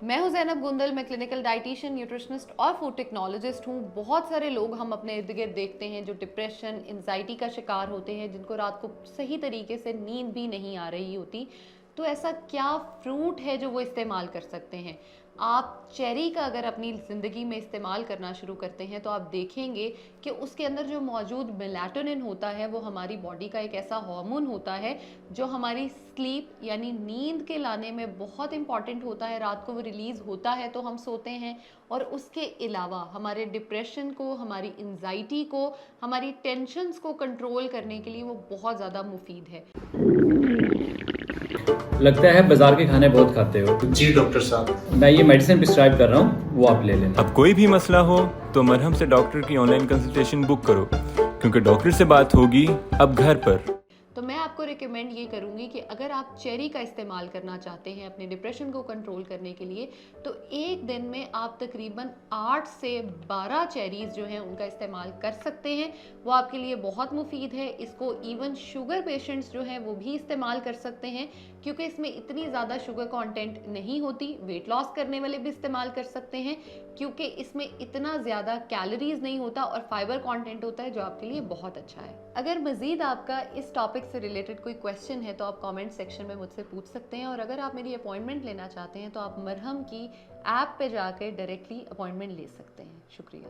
मैं हूं ज़ैनब गुंदल, मैं क्लिनिकल डाइटिशियन, न्यूट्रिशनिस्ट और फूड टेक्नोलॉजिस्ट हूं। बहुत सारे लोग हम अपने इर्द गिर्द देखते हैं जो डिप्रेशन, एंजाइटी का शिकार होते हैं, जिनको रात को सही तरीके से नींद भी नहीं आ रही होती। तो ऐसा क्या फ्रूट है जो वो इस्तेमाल कर सकते हैं? आप चेरी का अगर अपनी ज़िंदगी में इस्तेमाल करना शुरू करते हैं तो आप देखेंगे कि उसके अंदर जो मौजूद मेलाटोनिन होता है वो हमारी बॉडी का एक ऐसा हार्मोन होता है जो हमारी स्लीप यानी नींद के लाने में बहुत इंपॉर्टेंट होता है। रात को वो रिलीज़ होता है तो हम सोते हैं, और उसके अलावा हमारे डिप्रेशन को, हमारी एंजाइटी को, हमारी टेंशन्स को कंट्रोल करने के लिए वो बहुत ज़्यादा मुफीद है। लगता है बाजार के खाने बहुत खाते हो। जी डॉक्टर साहब। मैं ये मेडिसिन प्रिस्क्राइब कर रहा हूँ, वो आप ले लेना। अब कोई भी मसला हो तो मरहम से डॉक्टर की ऑनलाइन कंसल्टेशन बुक करो, क्योंकि डॉक्टर से बात होगी अब घर पर। तो मैं आपको रिकमेंड ये करूँगी कि अगर आप चेरी का इस्तेमाल करना चाहते हैं अपने डिप्रेशन को कंट्रोल करने के लिए, तो एक दिन में आप तकरीबन 8 से 12 चेरीज़ जो हैं उनका इस्तेमाल कर सकते हैं। वो आपके लिए बहुत मुफीद है। इसको इवन शुगर पेशेंट्स जो हैं वो भी इस्तेमाल कर सकते हैं, क्योंकि इसमें इतनी ज़्यादा शुगर कंटेंट नहीं होती। वेट लॉस करने वाले भी इस्तेमाल कर सकते हैं, क्योंकि इसमें इतना ज़्यादा कैलोरीज नहीं होता और फाइबर कंटेंट होता है, जो आपके लिए बहुत अच्छा है। अगर मज़ीद आपका इस टॉपिक से रिलेटेड कोई क्वेश्चन है तो आप कमेंट सेक्शन में मुझसे पूछ सकते हैं, और अगर आप मेरी अपॉइंटमेंट लेना चाहते हैं तो आप मरहम की ऐप पे जाकर डायरेक्टली अपॉइंटमेंट ले सकते हैं। शुक्रिया।